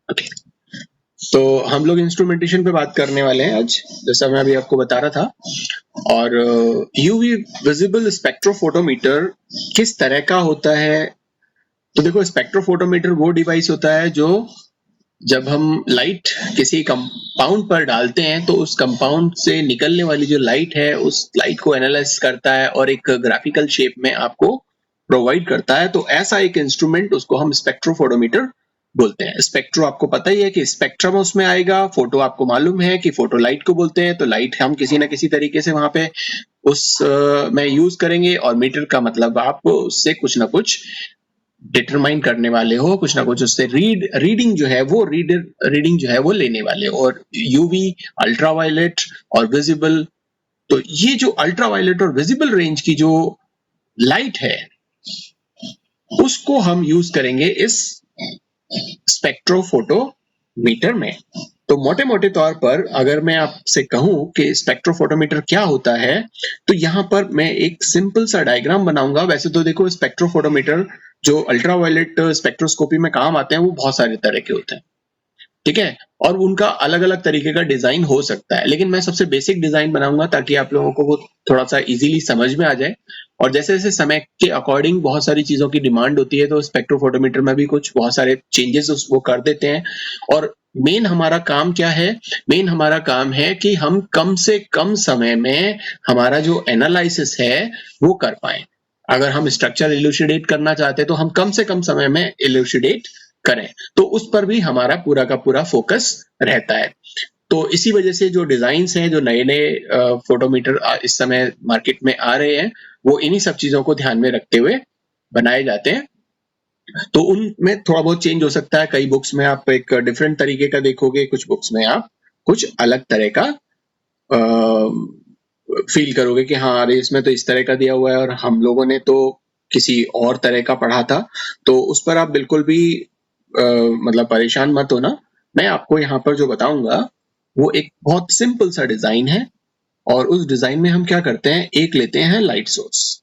Okay, तो हम लोग इंस्ट्रूमेंटेशन पे बात करने वाले हैं आज, जैसा मैं अभी आपको बता रहा था। और यूवी विजिबल स्पेक्ट्रोफोटोमीटर किस तरह का होता है? तो देखो, स्पेक्ट्रोफोटोमीटर वो डिवाइस होता है जो जब हम लाइट किसी कंपाउंड पर डालते हैं तो उस कंपाउंड से निकलने वाली जो लाइट है उस लाइट को एनालाइज करता है और एक ग्राफिकल शेप में आपको प्रोवाइड करता है। तो ऐसा एक इंस्ट्रूमेंट, उसको हम स्पेक्ट्रोफोटोमीटर बोलते हैं। स्पेक्ट्रो आपको पता ही है कि स्पेक्ट्रम उसमें आएगा, फोटो आपको मालूम है कि फोटो लाइट को बोलते हैं, तो लाइट हम किसी ना किसी तरीके से वहां पे उस में यूज करेंगे, और मीटर का मतलब आप उससे कुछ ना कुछ डिटरमाइन करने वाले हो, कुछ ना कुछ उससे रीडिंग जो है वो रीडिंग जो है वो लेने वाले हो। और यूवी, अल्ट्रावायलेट और विजिबल, तो ये जो अल्ट्रावायलेट और विजिबल रेंज की जो लाइट है उसको हम यूज करेंगे इस स्पेक्ट्रोफोटोमीटर में। तो मोटे मोटे तौर पर अगर मैं आपसे कहूं कि स्पेक्ट्रोफोटोमीटर क्या होता है, तो यहां पर मैं एक सिंपल सा डायग्राम बनाऊंगा। वैसे तो देखो, स्पेक्ट्रोफोटोमीटर जो अल्ट्रावायलेट स्पेक्ट्रोस्कोपी में काम आते हैं वो बहुत सारे तरह के होते हैं, ठीक है, और उनका अलग अलग तरीके का डिजाइन हो सकता है, लेकिन मैं सबसे बेसिक डिजाइन बनाऊंगा ताकि आप लोगों को वो थोड़ा सा इजीली समझ में आ जाए। और जैसे जैसे समय के अकॉर्डिंग बहुत सारी चीजों की डिमांड होती है, तो स्पेक्ट्रोफोटोमीटर में भी कुछ बहुत सारे चेंजेस वो कर देते हैं। और मेन हमारा काम क्या है? मेन हमारा काम है कि हम कम से कम समय में हमारा जो एनालिसिस है वो कर पाए। अगर हम स्ट्रक्चर इल्यूसिडेट करना चाहते हैं तो हम कम से कम समय में इल्यूसिडेट करें, तो उस पर भी हमारा पूरा का पूरा फोकस रहता है। तो इसी वजह से जो डिजाइन्स हैं, जो नए नए फोटोमीटर इस समय मार्केट में आ रहे हैं, वो इन्हीं सब चीजों को ध्यान में रखते हुए बनाए जाते हैं। तो उनमें थोड़ा बहुत चेंज हो सकता है। कई बुक्स में आप एक डिफरेंट तरीके का देखोगे, कुछ बुक्स में आप कुछ अलग तरह का फील करोगे कि हाँ, अरे इसमें तो इस तरह का दिया हुआ है और हम लोगों ने तो किसी और तरह का पढ़ा था। तो उस पर आप बिल्कुल भी मतलब परेशान मत होना। मैं आपको यहाँ पर जो बताऊंगा वो एक बहुत सिंपल सा डिजाइन है, और उस डिजाइन में हम क्या करते हैं, एक लेते हैं लाइट सोर्स।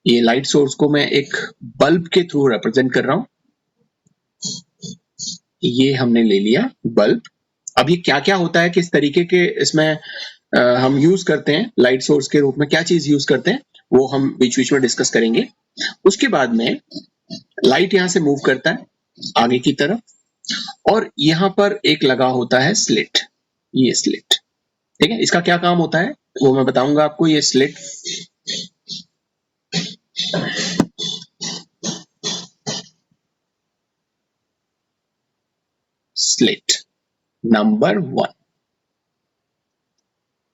ये लाइट सोर्स को मैं एक बल्ब के थ्रू रिप्रेजेंट कर रहा हूं। ये हमने ले लिया बल्ब। अब ये क्या क्या होता है, किस तरीके के इसमें हम यूज करते हैं, लाइट सोर्स के रूप में क्या चीज यूज करते हैं, वो हम बीच बीच में डिस्कस करेंगे। उसके बाद में लाइट यहां से मूव करता है आगे की तरफ, और यहां पर एक लगा होता है स्लिट। ये स्लिट, ठीक है, इसका क्या काम होता है वो मैं बताऊंगा आपको। ये स्लिट स्लिट नंबर 1।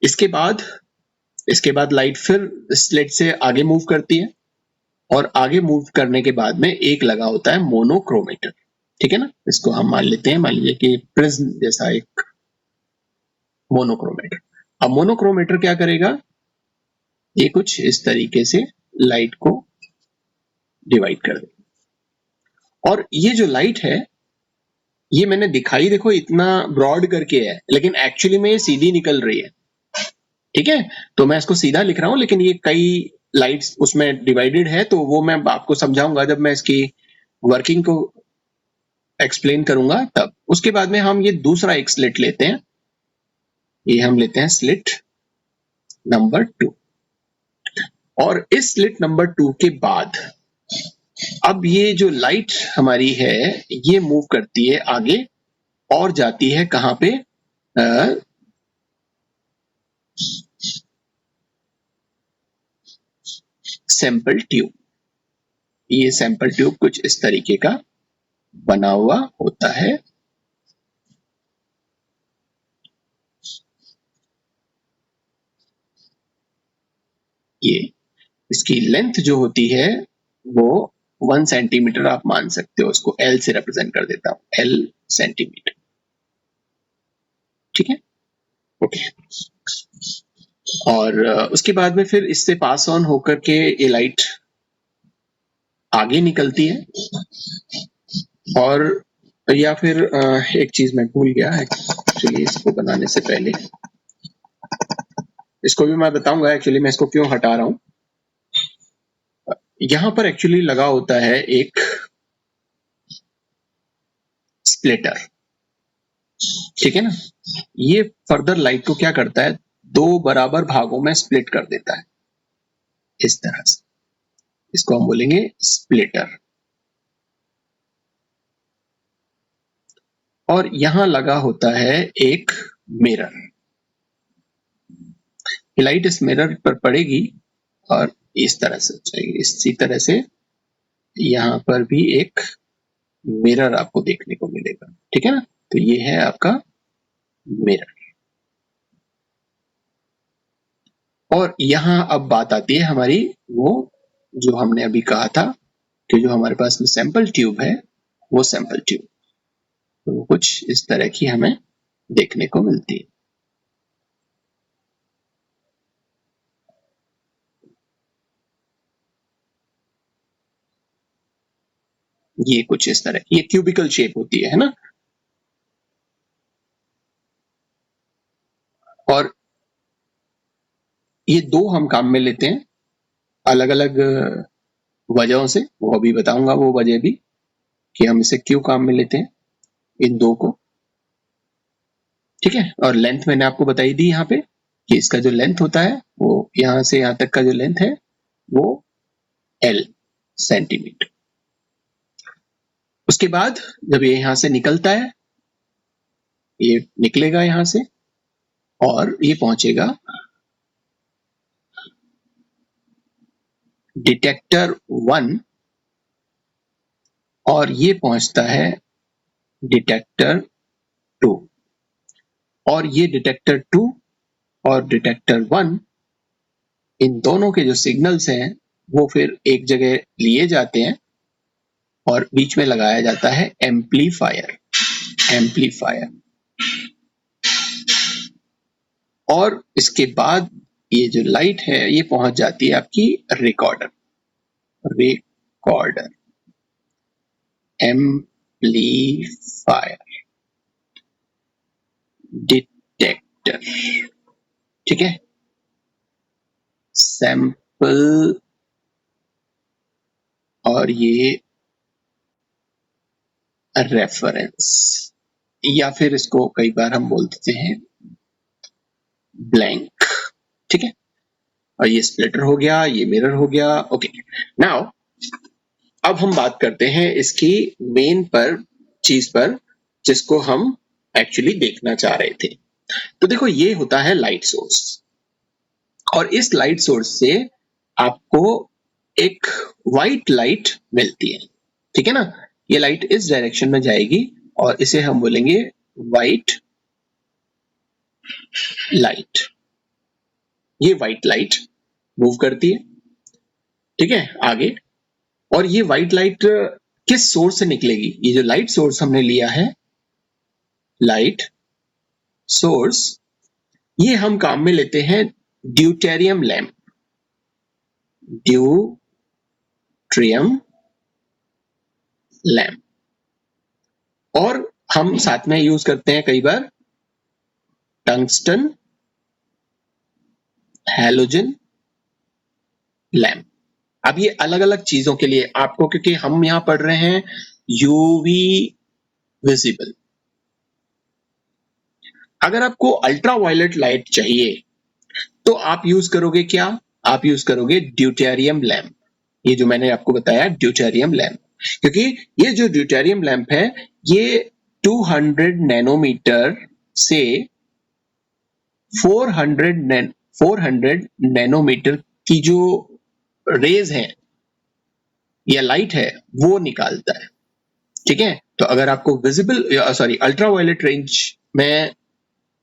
इसके बाद लाइट फिर स्लिट से आगे मूव करती है, और आगे मूव करने के बाद में एक लगा होता है मोनोक्रोमेटर, ठीक है ना। इसको हम मान लेते हैं, मान लीजिए कि प्रिज्म जैसा एक मोनोक्रोमेटर। अब मोनोक्रोमेटर क्या करेगा, ये कुछ इस तरीके से लाइट को डिवाइड कर देगा। और ये जो लाइट है, ये मैंने दिखाई देखो इतना ब्रॉड करके है, लेकिन एक्चुअली में ये सीधी निकल रही है, ठीक है। तो मैं इसको सीधा लिख रहा हूं, लेकिन ये कई लाइट्स उसमें डिवाइडेड है, तो वो मैं आपको समझाऊंगा जब मैं इसकी वर्किंग को एक्सप्लेन करूंगा तब। उसके बाद में हम ये दूसरा एक स्लिट लेते हैं, ये हम लेते हैं स्लिट नंबर 2। और इस स्लिट नंबर 2 के बाद अब ये जो लाइट हमारी है ये मूव करती है आगे, और जाती है कहां पे, सैंपल ट्यूब। ये सैंपल ट्यूब कुछ इस तरीके का बना हुआ होता है। ये इसकी लेंथ जो होती है वो 1 सेंटीमीटर आप मान सकते हो, उसको एल से रिप्रेजेंट कर देता हूं, एल सेंटीमीटर, ठीक है, ओके। और उसके बाद में फिर इससे पास ऑन होकर के ये लाइट आगे निकलती है। और या फिर एक चीज मैं भूल गया है एक्चुअली, इसको बनाने से पहले इसको भी मैं बताऊंगा एक्चुअली मैं इसको क्यों हटा रहा हूं। यहां पर एक्चुअली लगा होता है एक स्प्लिटर, ठीक है ना। ये फर्दर लाइट को क्या करता है, दो बराबर भागों में स्प्लिट कर देता है इस तरह से, इसको हम बोलेंगे स्प्लिटर। और यहां लगा होता है एक मिरर, लाइट इस मिरर पर पड़ेगी और इस तरह से जाएगी, इसी तरह से यहां पर भी एक मिरर आपको देखने को मिलेगा, ठीक है ना। तो ये है आपका मिरर। और यहां अब बात आती है हमारी, वो जो हमने अभी कहा था कि जो हमारे पास में सैंपल ट्यूब है, वो सैंपल ट्यूब तो कुछ इस तरह की हमें देखने को मिलती है। ये कुछ इस तरह की, ये क्यूबिकल शेप होती है ना। और ये दो हम काम में लेते हैं अलग अलग वजहों से, वो अभी बताऊंगा वो वजह भी कि हम इसे क्यों काम में लेते हैं इन दो को, ठीक है। और लेंथ मैंने आपको बताई दी यहाँ पे कि इसका जो लेंथ होता है वो यहां से यहां तक का जो लेंथ है वो L सेंटीमीटर। उसके बाद जब ये यहां से निकलता है, ये निकलेगा यहां से और ये पहुंचेगा डिटेक्टर 1 और ये पहुंचता है डिटेक्टर 2। और ये डिटेक्टर 2 और डिटेक्टर 1, इन दोनों के जो सिग्नल्स हैं वो फिर एक जगह लिए जाते हैं और बीच में लगाया जाता है एम्पलीफायर। और इसके बाद ये जो लाइट है ये पहुंच जाती है आपकी रिकॉर्डर, एम्पलीफायर, डिटेक्टर, ठीक है, सैंपल, और ये रेफरेंस, या फिर इसको कई बार हम बोल देते हैं ब्लैंक, ठीक है। और ये स्प्लिटर हो गया, ये मिरर हो गया। ओके, नाउ अब हम बात करते हैं इसकी मेन पर चीज पर जिसको हम एक्चुअली देखना चाह रहे थे। तो देखो ये होता है लाइट सोर्स, और इस लाइट सोर्स से आपको एक वाइट लाइट मिलती है, ठीक है ना। ये लाइट इस डायरेक्शन में जाएगी और इसे हम बोलेंगे वाइट लाइट। ये वाइट लाइट मूव करती है, ठीक है, आगे। और ये वाइट लाइट किस सोर्स से निकलेगी, ये जो लाइट सोर्स हमने लिया है, लाइट सोर्स, ये हम काम में लेते हैं ड्यूटेरियम लैंप, ड्यूट्रियम लैंप। और हम साथ में यूज करते हैं कई बार टंगस्टन हैलोजन लैंप। अब ये अलग अलग चीजों के लिए आपको, क्योंकि हम यहां पढ़ रहे हैं यूवी विजिबल, अगर आपको अल्ट्रा वायलेट लाइट चाहिए तो आप यूज करोगे क्या, आप यूज करोगे ड्यूटेरियम लैंप। ये जो मैंने आपको बताया ड्यूटेरियम लैंप, क्योंकि ये जो ड्यूटेरियम लैंप है ये 200 नैनोमीटर से 400 नैनोमीटर की जो रेज है या लाइट है वो निकालता है, ठीक है। तो अगर आपको visible sorry ultra violet range में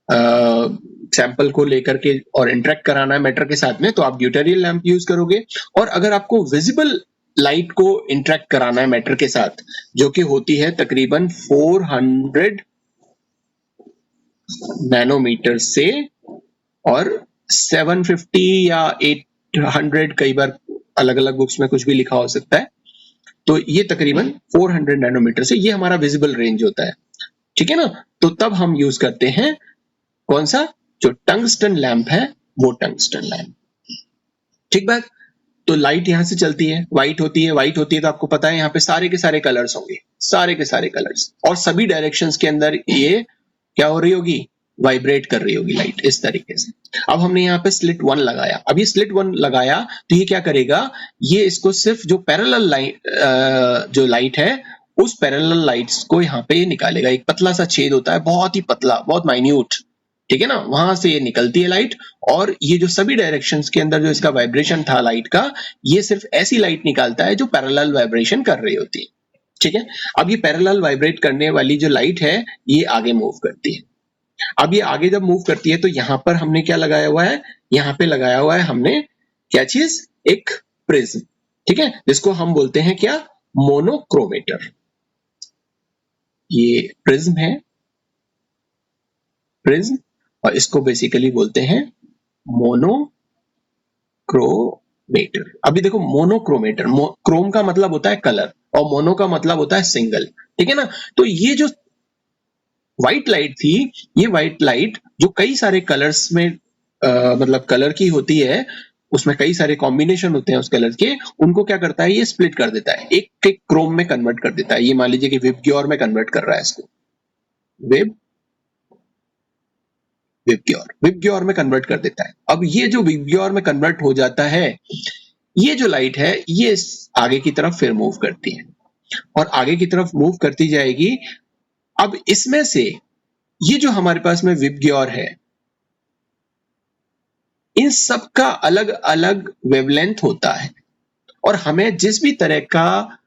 सैंपल को लेकर के और इंटरेक्ट कराना है मैटर के साथ में, तो आप ड्यूटेरियम लैंप यूज करोगे। और अगर आपको विजिबल लाइट को इंटरेक्ट कराना है मैटर के साथ, जो कि होती है तकरीबन 400 नैनोमीटर से और 750 या 800, कई बार अलग अलग बुक्स में कुछ भी लिखा हो सकता है, तो ये तकरीबन 400 नैनोमीटर से ये हमारा विजिबल रेंज होता है, ठीक है ना। तो तब हम यूज करते हैं कौन सा, जो टंगस्टन लैंप है वो टंगस्टन लैंप, ठीक बात। तो लाइट यहां से चलती है, व्हाइट होती है, व्हाइट होती है तो आपको पता है यहाँ पे सारे के सारे कलर्स होंगे, सारे के सारे कलर्स, और सभी डायरेक्शंस के अंदर ये क्या हो रही होगी, वाइब्रेट कर रही होगी लाइट इस तरीके से। अब हमने यहाँ पे स्लिट 1 लगाया, अब ये स्लिट 1 लगाया तो ये क्या करेगा, ये इसको सिर्फ जो पैरेलल लाइट जो लाइट है उस पैरेलल लाइट्स को यहाँ पे निकालेगा। एक पतला सा छेद होता है, बहुत ही पतला, बहुत माइन्यूट, ठीक है ना, वहां से ये निकलती है लाइट, और ये जो सभी डायरेक्शंस के अंदर जो इसका वाइब्रेशन था लाइट का, ये सिर्फ ऐसी लाइट निकालता है जो पैरेलल वाइब्रेशन कर रही होती है, ठीक है। अब ये पैरेलल वाइब्रेट करने वाली जो लाइट है ये आगे मूव करती है। अब ये आगे जब मूव करती है तो यहाँ पर हमने क्या लगाया हुआ है, यहाँ पे लगाया हुआ है हमने क्या चीज, एक प्रिज्म, ठीक है, जिसको हम बोलते हैं क्या, मोनोक्रोमेटर। ये प्रिज्म है, प्रिज्म, और इसको बेसिकली बोलते हैं मोनोक्रोमेटर। अभी देखो मोनोक्रोमेटर, क्रोम का मतलब होता है कलर और मोनो का मतलब होता है सिंगल, ठीक है ना। तो ये जो व्हाइट लाइट थी, ये व्हाइट लाइट जो कई सारे कलर्स में मतलब कलर की होती है, उसमें कई सारे कॉम्बिनेशन होते हैं उस कलर के, उनको क्या करता है, ये स्प्लिट कर देता है, एक एक क्रोम में कन्वर्ट कर देता है। ये मान लीजिए कि विबग्योर में कन्वर्ट कर रहा है इसको, विबग्योर में कन्वर्ट कर देता है। अब ये जो विबग्योर में कन्वर्ट हो जाता है, ये जो लाइट है ये आगे की तरफ फिर मूव करती है और आगे की तरफ मूव करती जाएगी। अब इसमें से ये जो हमारे पास में विबग्योर है, इन सब का अलग अलग वेवलेंथ होता है, और हमें जिस भी तरह का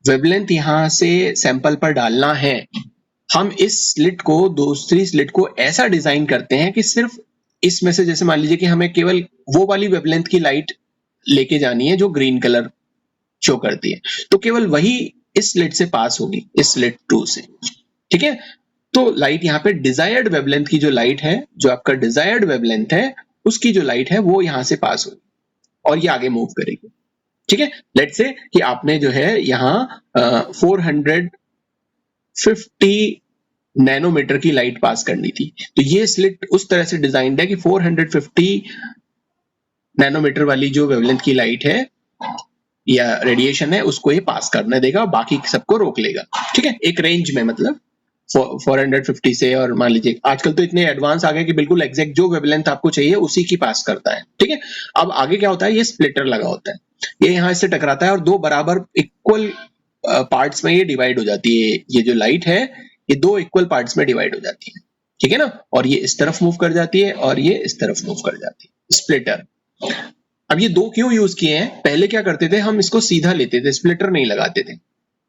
वेवलेंथ यहां से सैंपल पर डालना है, हम इस स्लिट को, दूसरी स्लिट को ऐसा डिजाइन करते हैं कि सिर्फ इसमें से, जैसे मान लीजिए कि हमें केवल वो वाली वेवलेंथ की लाइट लेके जानी है जो ग्रीन कलर शो करती है, तो केवल वही इस स्लिट से पास होगी, इस स्लिट 2 से, ठीक है। तो लाइट यहाँ पे डिजायर्ड वेवलेंथ की जो लाइट है, जो आपका डिजायर्ड वेवलेंथ है, उसकी जो लाइट है वो यहां से पास होगी और ये आगे मूव करेगी, ठीक है। लेट्स से कि आपने जो है यहाँ 450 नैनोमीटर की लाइट पास करनी थी, तो ये स्लिट उस तरह से डिजाइंड है कि 450 नैनोमीटर वाली जो वेवलेंथ की लाइट है या रेडिएशन है उसको ये पास करने देगा, बाकी सबको रोक लेगा, ठीक है, एक रेंज में, मतलब 450 से, और मान लीजिए आजकल तो इतने एडवांस आ गए कि बिल्कुल एग्जैक्ट जो वेवलेंथ आपको चाहिए उसी की पास करता है, ठीक है। अब आगे क्या होता है, ये स्प्लिटर लगा होता है, ये यहाँ इससे टकराता है और दो बराबर इक्वल पार्ट्स में ये डिवाइड हो जाती है। ये जो लाइट है ये दो इक्वल पार्ट्स में डिवाइड हो जाती है, ठीक है ना, और ये इस तरफ मूव कर जाती है और ये इस तरफ मूव कर जाती है, स्प्लिटर। अब ये दो क्यों यूज किए हैं, पहले क्या करते थे, हम इसको सीधा लेते थे, स्प्लिटर नहीं लगाते थे,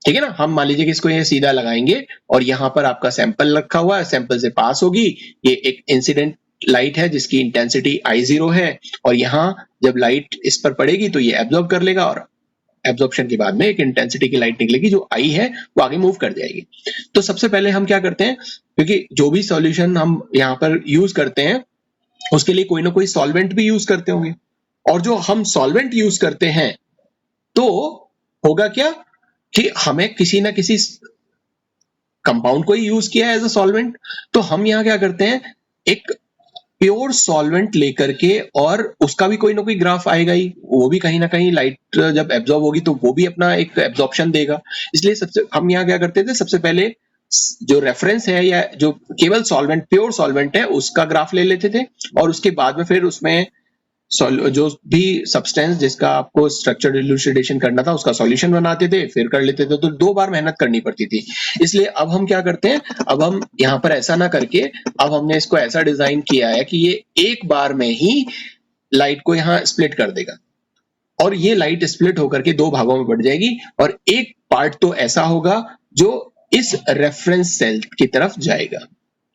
ठीक है ना। हम मान लीजिए कि इसको ये सीधा लगाएंगे और यहाँ पर आपका सैंपल रखा हुआ है, सैंपल से पास होगी, ये एक इंसिडेंट लाइट है जिसकी इंटेंसिटी I0 है, और यहाँ जब लाइट इस पर पड़ेगी तो ये एब्जॉर्ब कर लेगा, और एब्जॉर्प्शन के बाद में एक इंटेंसिटी की लाइट निकलेगी जो I है, वो आगे मूव कर जाएगी। तो सबसे पहले हम क्या करते हैं, क्योंकि जो भी सॉल्यूशन हम यहाँ पर यूज करते हैं उसके लिए कोई ना कोई सॉल्वेंट भी यूज करते होंगे, और जो हम सॉल्वेंट यूज करते हैं तो होगा क्या कि हमें किसी ना किसी कंपाउंड को ही यूज किया एज अ सॉल्वेंट, तो हम यहाँ क्या करते हैं, एक प्योर सॉल्वेंट लेकर के, और उसका भी कोई ना कोई ग्राफ आएगा ही, वो भी कहीं ना कहीं लाइट जब एब्जॉर्ब होगी तो वो भी अपना एक एब्जॉर्प्शन देगा। इसलिए सबसे हम यहाँ क्या करते थे, सबसे पहले जो रेफरेंस है या जो केवल सॉल्वेंट, प्योर सॉल्वेंट है, उसका ग्राफ ले लेते थे, और उसके बाद में फिर उसमें जो भी सब्सटेंस जिसका आपको स्ट्रक्चर इलुसिडेशन करना था उसका सॉल्यूशन बनाते थे, फिर कर लेते थे, तो 2 बार मेहनत करनी पड़ती थी। इसलिए अब हम क्या करते हैं, अब हम यहाँ पर ऐसा ना करके, अब हमने इसको ऐसा डिजाइन किया है कि ये एक बार में ही लाइट को यहाँ स्प्लिट कर देगा, और ये लाइट स्प्लिट होकर के 2 भागों में बढ़ जाएगी, और एक पार्ट तो ऐसा होगा जो इस रेफरेंस सेल की तरफ जाएगा,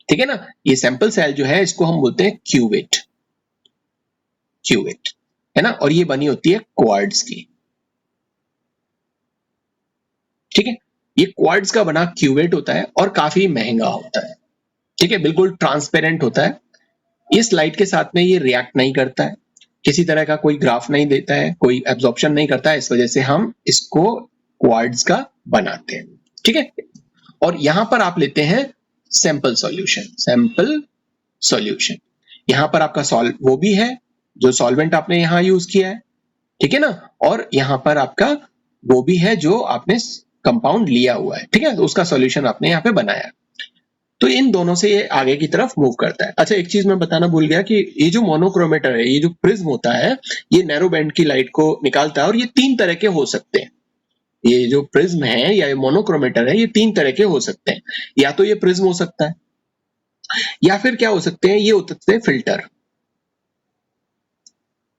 ठीक है ना। ये सैंपल सेल जो है इसको हम बोलते हैं क्यूवेट, क्यूवेट है ना, और ये बनी होती है क्वार्ट्ज की, ठीक है। ये क्वार्ट्ज का बना क्यूवेट होता है और काफी महंगा होता है, ठीक है, बिल्कुल ट्रांसपेरेंट होता है। इस लाइट के साथ में ये रिएक्ट नहीं करता है, किसी तरह का कोई ग्राफ नहीं देता है, कोई एब्जॉर्प्शन नहीं करता है, इस वजह से हम इसको क्वार्ट्ज का बनाते हैं, ठीक है। और यहां पर आप लेते हैं सैंपल सॉल्यूशन, सैंपल सॉल्यूशन, यहां पर आपका वो भी है जो सॉल्वेंट आपने यहां यूज किया है, ठीक है ना, और यहां पर आपका वो भी है जो आपने कंपाउंड लिया हुआ है, ठीक है, तो उसका सॉल्यूशन आपने यहाँ पे बनाया। तो इन दोनों से ये आगे की तरफ मूव करता है। अच्छा, एक चीज मैं बताना भूल गया कि ये जो मोनोक्रोमेटर है, ये जो प्रिज्म होता है, ये नैरो बैंड की लाइट को निकालता है और ये 3 तरह के हो सकते हैं। ये जो प्रिज्म है या ये मोनोक्रोमेटर है, ये 3 तरह के हो सकते हैं। या तो ये प्रिज्म हो सकता है, या फिर क्या हो सकते हैं, ये हो सकते हैं फिल्टर।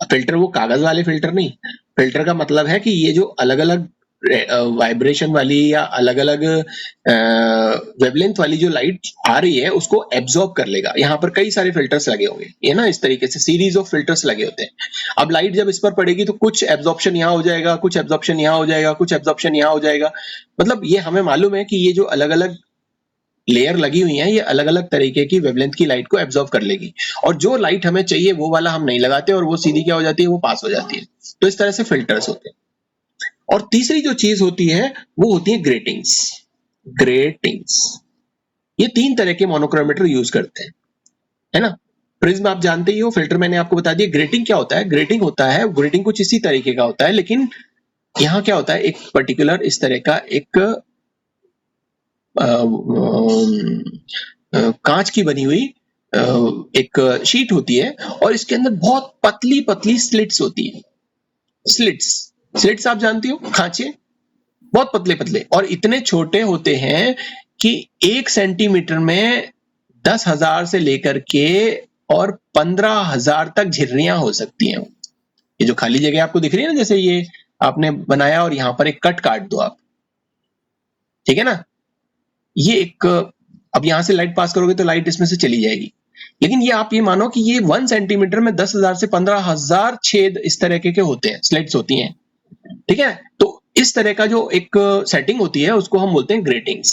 फिल्टर वो कागज वाले फिल्टर नहीं, फिल्टर का मतलब है कि ये जो अलग अलग वाइब्रेशन वाली या अलग अलग वेवलेंथ वाली जो लाइट आ रही है उसको एब्जॉर्ब कर लेगा। यहाँ पर कई सारे फिल्टर्स लगे होंगे, ये ना इस तरीके से सीरीज ऑफ फिल्टर्स लगे होते हैं। अब लाइट जब इस पर पड़ेगी तो कुछ एब्जॉर्प्शन यहाँ हो जाएगा, कुछ एब्जॉर्प्शन यहाँ हो जाएगा, कुछ एब्जॉर्प्शन यहाँ हो जाएगा। मतलब ये हमें मालूम है कि ये जो अलग अलग लेयर लगी हुई है, ये अलग अलग तरीके की वेवलेंथ की लाइट को एब्जॉर्ब कर लेगी, और जो लाइट हमें चाहिए वो वाला हम नहीं लगाते और वो सीधी क्या हो जाती है, वो पास हो जाती है। तो इस तरह से फिल्टर्स होते हैं। और तीसरी जो चीज होती है वो होती है ग्रेटिंग्स। ग्रेटिंग्स, ये 3 तरह के मोनोक्रोमेटर यूज करते हैं, है ना। प्रिज्म आप जानते ही हो, फिल्टर मैंने आपको बता दिया। ग्रेटिंग क्या होता है, ग्रेटिंग होता है, ग्रेटिंग कुछ इसी तरीके का होता है, लेकिन यहाँ क्या होता है, एक पर्टिकुलर इस तरह का एक कांच की बनी हुई एक शीट होती है और इसके अंदर बहुत पतली पतली स्लिट्स होती है। स्लिट्स, स्लिट्स आप जानती हो, खांचे, बहुत पतले पतले और इतने छोटे होते हैं कि 1 सेंटीमीटर में 10,000 से लेकर के और 15,000 तक झिर्रियां हो सकती हैं। ये जो खाली जगह आपको दिख रही है ना, जैसे ये आपने बनाया और यहां पर एक कट काट दो आप, ठीक है ना, ये एक, अब यहां से लाइट पास करोगे तो लाइट इसमें से चली जाएगी, लेकिन ये आप ये मानो कि ये 1 सेंटीमीटर में 10,000 से 15,000 छेद इस तरह के होते हैं, स्लिट्स होती हैं, ठीक है। तो इस तरह का जो एक सेटिंग होती है उसको हम बोलते हैं ग्रेटिंग्स,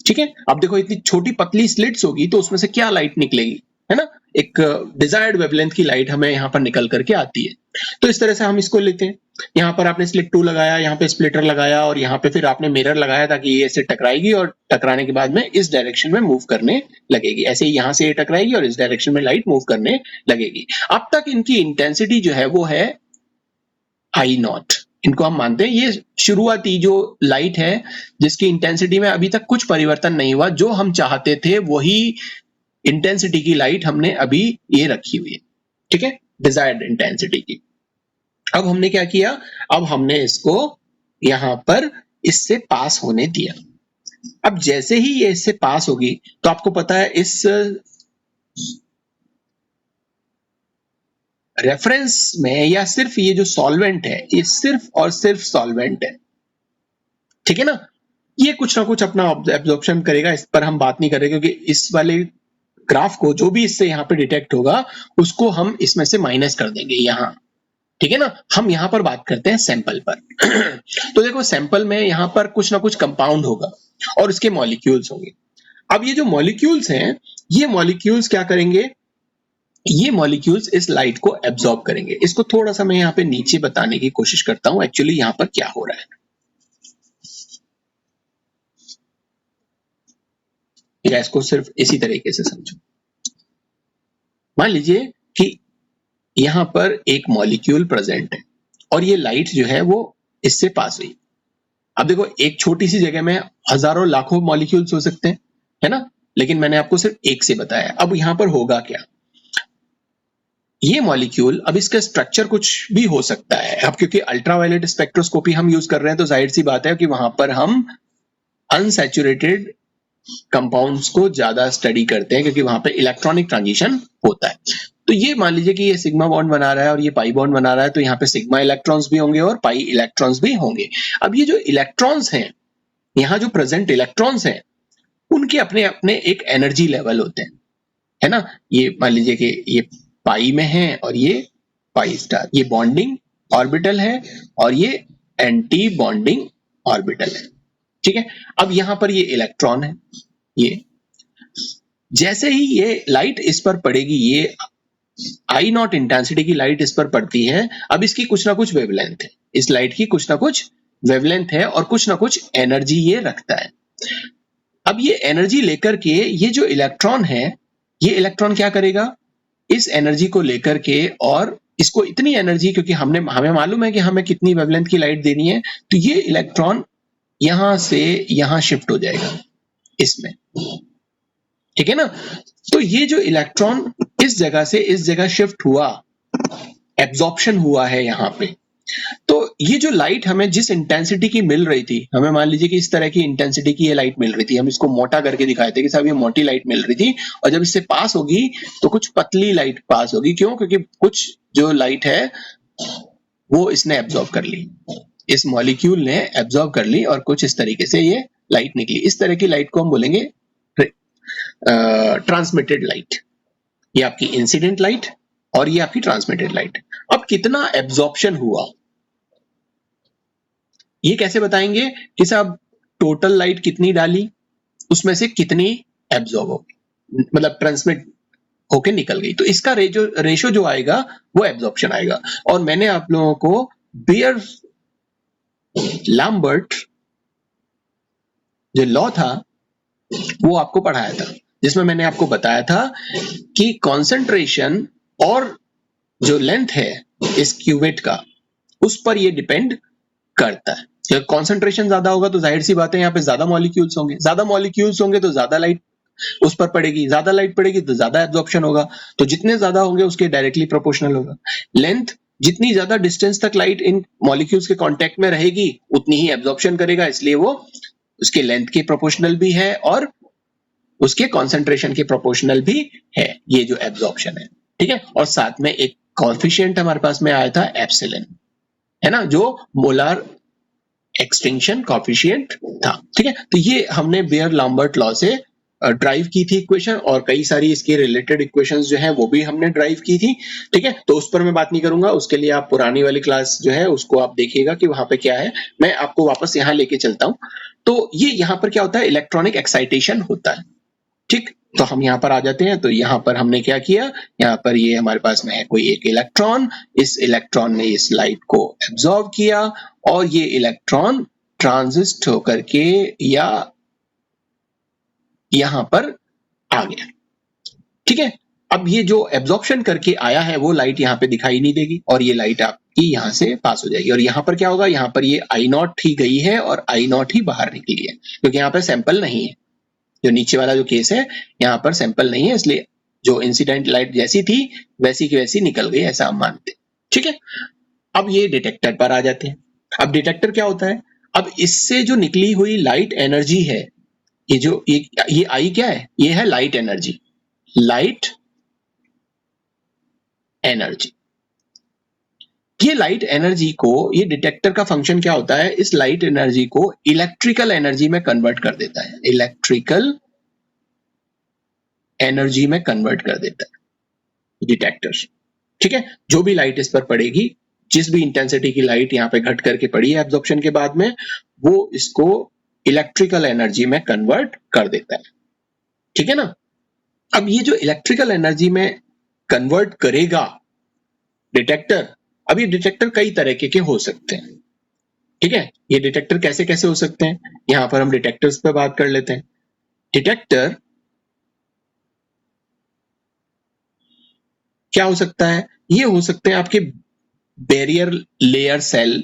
ठीक है। अब देखो इतनी छोटी पतली स्लिट्स होगी तो उसमें से क्या लाइट निकलेगी, है ना, एक डिजायर्ड वेवलेंथ की लाइट हमें यहाँ पर निकल करके आती है। तो इस तरह से हम इसको लेते हैं। यहाँ पर आपने स्लिट 2 लगाया, यहाँ पे स्प्लिटर लगाया और यहाँ पे फिर आपने मिरर लगाया ताकि ये ऐसे टकराएगी और टकराने के बाद में इस डायरेक्शन में मूव करने लगेगी। ऐसे ही यहाँ से ये टकराएगी और इस डायरेक्शन में लाइट मूव करने लगेगी। अब तक इनकी इंटेंसिटी जो है वो है आई नॉट, इनको हम मानते हैं ये शुरुआती जो लाइट है जिसकी इंटेंसिटी में अभी तक कुछ परिवर्तन नहीं हुआ, जो हम चाहते थे वही इंटेंसिटी की लाइट हमने अभी ये रखी हुई है, ठीक है, डिजायर्ड इंटेंसिटी की। अब हमने क्या किया, अब हमने इसको यहां पर इससे पास होने दिया। अब जैसे ही ये इससे पास होगी तो आपको पता है इस रेफरेंस में या सिर्फ ये जो सॉल्वेंट है ये सिर्फ और सिर्फ सॉल्वेंट है, ठीक है ना। ये कुछ ना कुछ अपना एब्जॉर्प्शन करेगा, इस पर हम बात नहीं कर रहे क्योंकि इस वाले ग्राफ को जो भी इससे यहाँ पे डिटेक्ट होगा उसको हम इसमें से माइनस कर देंगे यहाँ, ठीक है ना। हम यहाँ पर बात करते हैं सैंपल पर। तो देखो सैंपल में यहाँ पर कुछ ना कुछ कंपाउंड होगा और उसके मॉलिक्यूल्स होंगे। अब ये जो मॉलिक्यूल्स हैं, ये मॉलिक्यूल्स क्या करेंगे, ये मॉलिक्यूल्स इस लाइट को एब्जॉर्ब करेंगे। इसको थोड़ा सा मैं यहाँ पे नीचे बताने की कोशिश करता हूं एक्चुअली यहाँ पर क्या हो रहा है। या इसको सिर्फ इसी तरीके से समझो। मान लीजिए कि यहां पर एक मॉलिक्यूल प्रेजेंट है और ये लाइट जो है वो इससे पास हुई। अब देखो एक छोटी सी जगह में हजारों लाखों मॉलिक्यूल्स हो सकते हैं, है ना, लेकिन मैंने आपको सिर्फ एक से बताया। अब यहां पर होगा क्या, ये मॉलिक्यूल, अब इसका स्ट्रक्चर कुछ भी हो सकता है। अब क्योंकि अल्ट्रावायलेट स्पेक्ट्रोस्कोपी हम यूज कर रहे हैं तो जाहिर सी बात है कि वहां पर हम अनसैचुरेटेड कंपाउंड्स को ज्यादा स्टडी करते हैं क्योंकि वहां पे इलेक्ट्रॉनिक ट्रांजिशन होता है। तो ये मान लीजिए कि ये सिग्मा बॉन्ड बना रहा है और ये पाई बॉन्ड बना रहा है, तो यहाँ पे सिग्मा इलेक्ट्रॉन्स भी होंगे और पाई इलेक्ट्रॉन्स भी होंगे। अब ये जो इलेक्ट्रॉन्स हैं, यहाँ जो प्रेजेंट इलेक्ट्रॉन्स हैं, उनके अपने अपने एक एनर्जी लेवल होते हैं, है ना। ये मान लीजिए कि ये पाई में है और ये पाई स्टार, ये बॉन्डिंग ऑर्बिटल है और ये एंटी बॉन्डिंग ऑर्बिटल है, ठीक है। अब यहां पर ये इलेक्ट्रॉन है, ये जैसे ही ये लाइट इस पर पड़ेगी, ये आई नॉट इंटेंसिटी की लाइट इस पर पड़ती है, अब इसकी कुछ ना कुछ वेवलेंथ है, इस लाइट की कुछ ना कुछ वेवलेंथ है और कुछ ना कुछ एनर्जी ये रखता है। अब ये एनर्जी लेकर के ये जो इलेक्ट्रॉन है, ये इलेक्ट्रॉन क्या करेगा, इस एनर्जी को लेकर के और इसको इतनी एनर्जी, क्योंकि हमें मालूम है कि हमें कितनी वेवलेंथ की लाइट देनी है, तो ये इलेक्ट्रॉन यहां से यहां शिफ्ट हो जाएगा इसमें, ठीक है ना। तो ये जो इलेक्ट्रॉन इस जगह से इस जगह शिफ्ट हुआ, एब्जॉर्प्शन हुआ है यहां पे, तो ये जो लाइट हमें जिस इंटेंसिटी की मिल रही थी, हमें मान लीजिए कि इस तरह की इंटेंसिटी की ये लाइट मिल रही थी, हम इसको मोटा करके दिखाए थे कि साहब ये मोटी लाइट मिल रही थी, और जब इससे पास होगी तो कुछ पतली लाइट पास होगी। क्यों? क्योंकि कुछ जो लाइट है वो इसने एब्जॉर्ब कर ली, इस मॉलिक्यूल ने एब्जॉर्ब कर ली, और कुछ इस तरीके से ये लाइट निकली। इस तरह की लाइट को हम बोलेंगे ट्रांसमिटेड लाइट। ये आपकी इंसिडेंट लाइट और ये आपकी ट्रांसमिटेड लाइट। अब कितना एब्जॉर्प्शन हुआ ये कैसे बताएंगे कि साहब टोटल लाइट कितनी डाली, उसमें से कितनी एब्जॉर्ब होगी, मतलब ट्रांसमिट होके निकल गई, तो इसका रेशो जो आएगा वो एब्जॉर्प्शन आएगा। और मैंने आप लोगों को बियर लैम्बर्ट जो लॉ था वो आपको पढ़ाया था, जिसमें मैंने आपको बताया था कि कॉन्सेंट्रेशन और जो लेंथ है इस क्यूवेट का उस पर ये डिपेंड करता है। जब कॉन्सेंट्रेशन ज्यादा होगा तो जाहिर सी बात है यहाँ पे ज्यादा मॉलिक्यूल्स होंगे, ज्यादा मॉलिक्यूल्स होंगे तो ज्यादा लाइट उस पर पड़ेगी, ज्यादा लाइट पड़ेगी तो ज्यादा एब्जॉर्प्शन होगा, तो जितने ज्यादा होंगे उसके डायरेक्टली प्रोपोर्शनल होगा। लेंथ, जितनी ज्यादा डिस्टेंस तक लाइट इन मॉलिक्यूल्स के कांटेक्ट में रहेगी उतनी ही एब्जॉर्प्शन करेगा, इसलिए वो उसके लेंथ के प्रोपोर्शनल भी है और उसके कॉन्सेंट्रेशन के प्रोपोर्शनल भी है ये जो एब्जॉर्प्शन है, ठीक है। और साथ में एक कॉएफिशिएंट हमारे पास में आया था एप्सिलॉन, है ना, जो मोलर एक्सटिंक्शन कॉएफिशिएंट था, ठीक है। तो ये हमने बियर लैम्बर्ट लॉ से ड्राइव की थी इक्वेशन, और कई सारी इसके रिलेटेड इक्वेशंस जो है वो भी हमने ड्राइव की थी, ठीक है। तो उस पर मैं बात नहीं करूंगा, उसके लिए आप पुरानी वाली क्लास जो है उसको आप देखिएगा कि वहां पे क्या है। मैं आपको वापस यहाँ लेके चलता हूँ। तो ये यहाँ पर क्या होता है, इलेक्ट्रॉनिक एक्साइटेशन होता है, ठीक। तो हम यहाँ पर आ जाते हैं। तो यहाँ पर हमने क्या किया, यहाँ पर ये हमारे पास में है कोई एक इलेक्ट्रॉन, इस इलेक्ट्रॉन ने इस लाइट को एब्जॉर्ब किया और ये इलेक्ट्रॉन ट्रांजिस्ट होकर के या यहाँ पर आ गया, ठीक है। अब ये जो एब्जॉर्प्शन करके आया है वो लाइट यहाँ पे दिखाई नहीं देगी और ये लाइट आपकी यहाँ से पास हो जाएगी, और यहाँ पर क्या होगा, यहाँ पर ये आई नॉट ही गई है और आई नॉट ही बाहर निकली है, क्योंकि यहाँ पर सैंपल नहीं है। जो नीचे वाला जो केस है यहाँ पर सैंपल नहीं है, इसलिए जो इंसिडेंट लाइट जैसी थी वैसी की वैसी निकल गई, ऐसा हम मानते हैं, ठीक है। अब ये डिटेक्टर पर आ जाते हैं। अब डिटेक्टर क्या होता है, अब इससे जो निकली हुई लाइट एनर्जी है, ये जो ये आई क्या है, ये है लाइट एनर्जी, लाइट एनर्जी। ये लाइट एनर्जी को, ये डिटेक्टर का फंक्शन क्या होता है, इस लाइट एनर्जी को इलेक्ट्रिकल एनर्जी में कन्वर्ट कर देता है, इलेक्ट्रिकल एनर्जी में कन्वर्ट कर देता है डिटेक्टर, ठीक है। जो भी लाइट इस पर पड़ेगी, जिस भी इंटेंसिटी की लाइट यहाँ पे घट करके पड़ी है एब्जॉर्प्शन के बाद में, वो इसको इलेक्ट्रिकल एनर्जी में कन्वर्ट कर देता है, ठीक है ना। अब ये जो इलेक्ट्रिकल एनर्जी में कन्वर्ट करेगा डिटेक्टर, अब ये डिटेक्टर कई तरह के हो सकते हैं, ठीक है। ये डिटेक्टर कैसे कैसे हो सकते हैं, यहां पर हम डिटेक्टर्स पे बात कर लेते हैं। डिटेक्टर क्या हो सकता है, ये हो सकते हैं आपके barrier layer cell,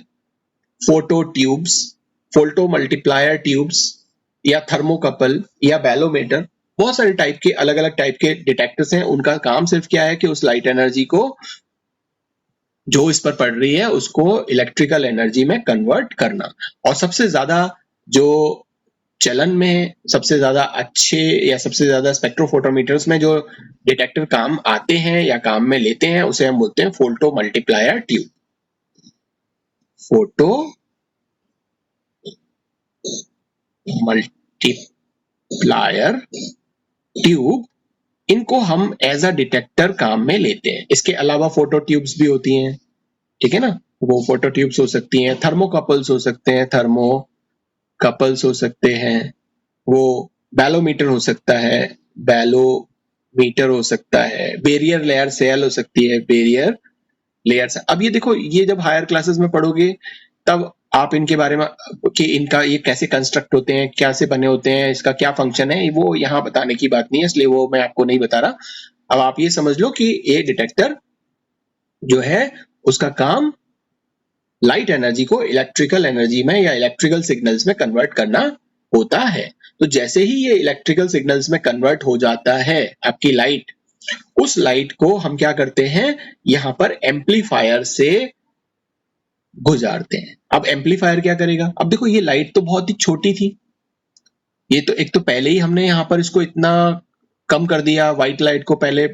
photo tubes, photomultiplier tubes, या थर्मोकपल या बैलोमीटर, बहुत सारे टाइप के अलग अलग टाइप के डिटेक्टर्स हैं। उनका काम सिर्फ क्या है कि उस लाइट एनर्जी को जो इस पर पड़ रही है उसको इलेक्ट्रिकल एनर्जी में कन्वर्ट करना। और सबसे ज्यादा जो चलन में सबसे ज्यादा अच्छे या सबसे ज्यादा स्पेक्ट्रोफोटोमीटर्स में जो डिटेक्टर काम आते हैं या काम में लेते हैं उसे हम बोलते हैं photo multiplier tube, photo multiplier tube. इनको हम एज अ डिटेक्टर काम में लेते हैं। इसके अलावा फोटो ट्यूब्स भी होती हैं, ठीक है ना, वो फोटो ट्यूब्स हो सकती हैं, थर्मोकपल्स हो सकते हैं, थर्मोकपल्स हो सकते हैं, वो बैलोमीटर हो सकता है, बैलोमीटर हो सकता है, बैरियर लेयर सेल हो सकती है, बैरियर लेयर सेल। अब ये देखो, ये जब हायर क्लासेस में पढ़ोगे तब आप इनके बारे में कि इनका ये कैसे कंस्ट्रक्ट होते हैं, कैसे बने होते हैं, इसका क्या फंक्शन है, वो यहाँ बताने की बात नहीं है, इसलिए वो मैं आपको नहीं बता रहा। अब आप ये समझ लो कि ये डिटेक्टर जो है उसका काम लाइट एनर्जी को इलेक्ट्रिकल एनर्जी में या इलेक्ट्रिकल सिग्नल्स में कन्वर्ट करना होता है। तो जैसे ही ये इलेक्ट्रिकल सिग्नल्स में कन्वर्ट हो जाता है आपकी लाइट, उस लाइट को हम क्या करते हैं, यहाँ पर एम्पलीफायर से गुजारते हैं। अब एम्पलीफायर क्या करेगा, अब देखो ये लाइट तो बहुत ही छोटी थी, ये तो एक तो पहले ही हमने यहाँ पर इसको इतना कम कर दिया, व्हाइट लाइट को पहले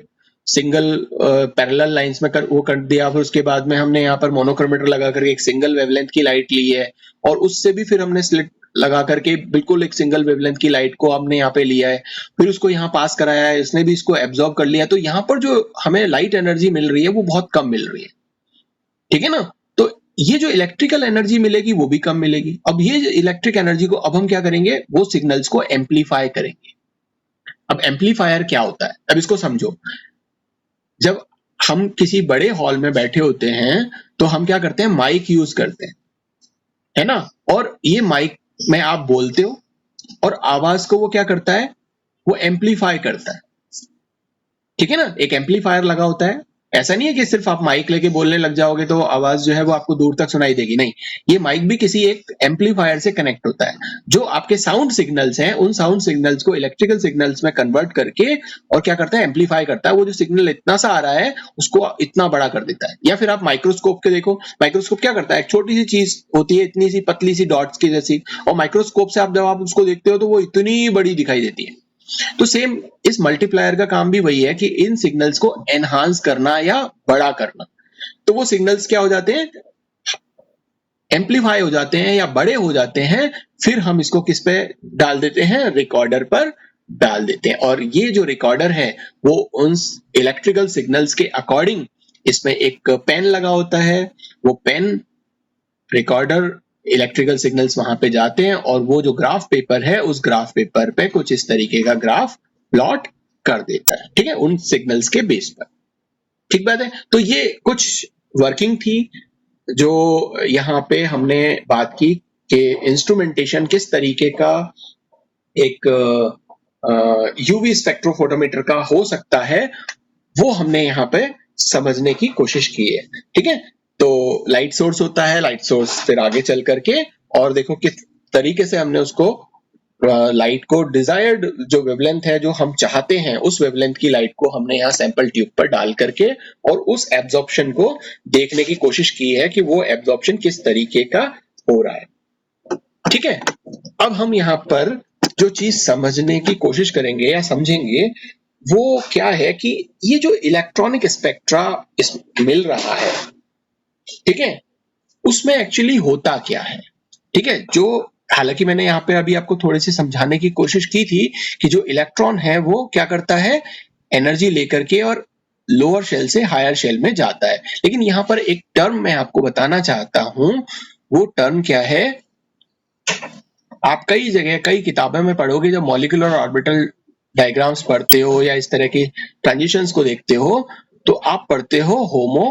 सिंगल पैरेलल लाइंस में वो कर दिया, फिर उसके बाद में हमने यहाँ पर मोनोक्रोमेटर लगा करके एक सिंगल वेवलेंथ की लाइट ली है, और उससे भी फिर हमने स्लिट लगा करके बिल्कुल एक सिंगल वेवलेंथ की लाइट को हमने यहाँ पे लिया है, फिर उसको यहाँ पास कराया है, इसने भी इसको एब्जॉर्ब कर लिया, तो यहाँ पर जो हमें लाइट एनर्जी मिल रही है वो बहुत कम मिल रही है, ठीक है ना। तो ये जो इलेक्ट्रिकल एनर्जी मिलेगी वो भी कम मिलेगी। अब ये इलेक्ट्रिक एनर्जी को अब हम क्या करेंगे, वो सिग्नल्स को एम्पलीफाई करेंगे। अब एम्पलीफायर क्या होता है, अब इसको समझो। जब हम किसी बड़े हॉल में बैठे होते हैं तो हम क्या करते हैं, माइक यूज करते हैं, है ना, और ये माइक में आप बोलते हो और आवाज को वो क्या करता है, वो एम्पलीफाई करता है, ठीक है ना। एक एम्पलीफायर लगा होता है, ऐसा नहीं है कि सिर्फ आप माइक लेके बोलने लग जाओगे तो आवाज जो है वो आपको दूर तक सुनाई देगी, नहीं, ये माइक भी किसी एक एम्पलीफायर से कनेक्ट होता है, जो आपके साउंड सिग्नल्स हैं उन साउंड सिग्नल्स को इलेक्ट्रिकल सिग्नल्स में कन्वर्ट करके और क्या करता है, एम्पलीफाई करता है। वो जो सिग्नल इतना सा आ रहा है उसको इतना बड़ा कर देता है। या फिर आप माइक्रोस्कोप के देखो, माइक्रोस्कोप क्या करता है, एक छोटी सी चीज होती है, इतनी सी पतली सी डॉट्स की जैसी, और माइक्रोस्कोप से आप जब आप उसको देखते हो तो वो इतनी बड़ी दिखाई देती है। तो सेम इस मल्टीप्लायर का काम भी वही है कि इन सिग्नल्स को एनहांस करना या बड़ा करना। तो वो सिग्नल्स क्या हो जाते हैं, एम्पलीफाई हो जाते हैं या बड़े हो जाते हैं, फिर हम इसको किस पे डाल देते हैं, रिकॉर्डर पर डाल देते हैं। और ये जो रिकॉर्डर है वो उन इलेक्ट्रिकल सिग्नल्स के अकॉर्डिंग, इसमें एक पेन लगा होता है, वो पेन रिकॉर्डर इलेक्ट्रिकल सिग्नल्स वहां पे जाते हैं और वो जो ग्राफ पेपर है उस ग्राफ पेपर पे कुछ इस तरीके का ग्राफ प्लॉट कर देता है, ठीक है, उन सिग्नल्स के बेस पर। ठीक बात है। तो ये कुछ वर्किंग थी जो यहाँ पे हमने बात की कि इंस्ट्रूमेंटेशन किस तरीके का एक यूवी स्पेक्ट्रोफोटोमीटर का हो सकता है, वो हमने यहाँ पे समझने की कोशिश की है, ठीक है। तो लाइट सोर्स होता है, लाइट सोर्स फिर आगे चल करके और देखो किस तरीके से हमने उसको लाइट को डिजायर्ड जो वेवलेंथ है जो हम चाहते हैं उस वेवलेंथ की लाइट को हमने यहाँ सैंपल ट्यूब पर डाल करके और उस एब्जॉर्प्शन को देखने की कोशिश की है कि वो एब्जॉर्प्शन किस तरीके का हो रहा है, ठीक है। अब हम यहाँ पर जो चीज समझने की कोशिश करेंगे या समझेंगे वो क्या है कि ये जो इलेक्ट्रॉनिक स्पेक्ट्रा मिल रहा है, ठीक है, उसमें एक्चुअली होता क्या है, ठीक है। जो हालांकि मैंने यहाँ पे अभी आपको थोड़ी सी समझाने की कोशिश की थी कि जो इलेक्ट्रॉन है वो क्या करता है, एनर्जी लेकर के और लोअर शेल से हायर शेल में जाता है। लेकिन यहाँ पर एक टर्म मैं आपको बताना चाहता हूं, वो टर्म क्या है, आप कई जगह कई किताबों में पढ़ोगे, जब मॉलिक्यूलर ऑर्बिटल डायग्राम्स पढ़ते हो या इस तरह की ट्रांजिशंस को देखते हो तो आप पढ़ते हो होमो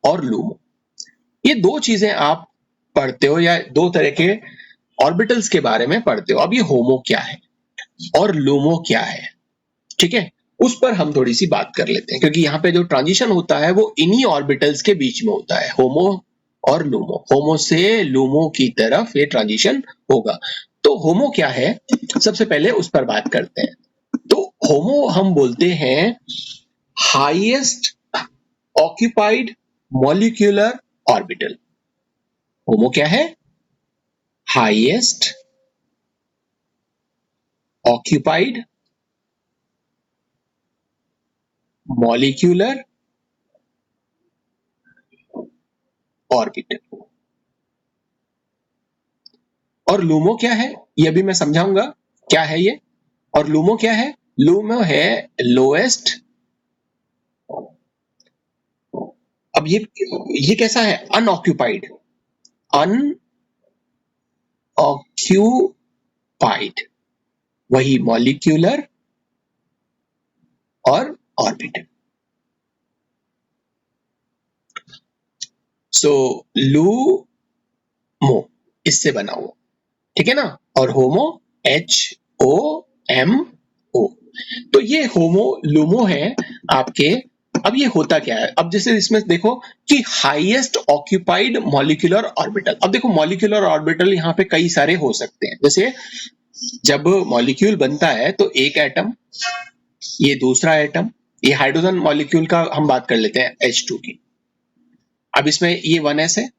और लूमो। ये दो चीजें आप पढ़ते हो या दो तरह के ऑर्बिटल्स के बारे में पढ़ते हो। अब ये होमो क्या है और लूमो क्या है, ठीक है, उस पर हम थोड़ी सी बात कर लेते हैं, क्योंकि यहाँ पे जो ट्रांजिशन होता है वो इन्हीं ऑर्बिटल्स के बीच में होता है, होमो और लूमो, होमो से लूमो की तरफ ये ट्रांजिशन होगा। तो होमो क्या है, सबसे पहले उस पर बात करते हैं। तो होमो हम बोलते हैं हाईएस्ट ऑक्यूपाइड मॉलिक्यूलर ऑर्बिटल। होमो क्या है, हाईएस्ट ऑक्यूपाइड मॉलिक्यूलर ऑर्बिटल। और लूमो क्या है ये भी मैं समझाऊंगा क्या है ये। और लूमो क्या है, लूमो है लोएस्ट, अब ये कैसा है, अनऑक्यूपाइड, अनऑक्यूपाइड, वही मॉलिक्यूलर और ऑर्बिटल। सो लूमो इससे बना हुआ, ठीक है ना, और होमो HOMO। तो ये होमो लूमो है आपके अब ये होता क्या है, अब जैसे इसमें देखो कि हाईएस्ट ऑक्यूपाइड मॉलिक्यूलर ऑर्बिटल। अब देखो मॉलिक्यूलर ऑर्बिटल यहाँ पे कई सारे हो सकते हैं। जैसे जब मॉलिक्यूल बनता है तो एक एटम, ये दूसरा एटम, ये हाइड्रोजन मॉलिक्यूल का हम बात कर लेते हैं H2 की। अब इसमें ये 1s है,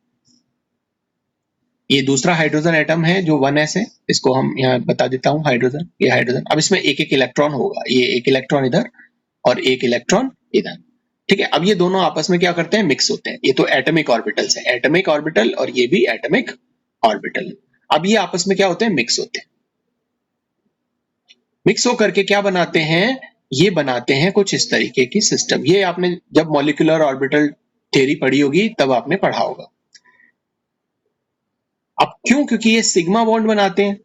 ये दूसरा हाइड्रोजन एटम है जो 1s है, इसको हम यहाँ बता देता हूँ हाइड्रोजन, ये हाइड्रोजन। अब इसमें एक एक इलेक्ट्रॉन होगा, ये एक इलेक्ट्रॉन इधर और एक इलेक्ट्रॉन इधर, ठीक है। अब ये दोनों आपस में क्या करते हैं, मिक्स होते हैं। ये तो एटॉमिक ऑर्बिटल्स है, एटॉमिक ऑर्बिटल, और ये भी एटॉमिक ऑर्बिटल। अब ये आपस में क्या होते हैं, मिक्स होते हैं। मिक्स होकर के क्या बनाते हैं, ये बनाते हैं कुछ इस तरीके की सिस्टम। ये आपने जब मॉलिक्यूलर ऑर्बिटल थ्योरी पढ़ी होगी तब आपने पढ़ा होगा। अब क्यों, क्योंकि ये सिग्मा बॉन्ड बनाते हैं,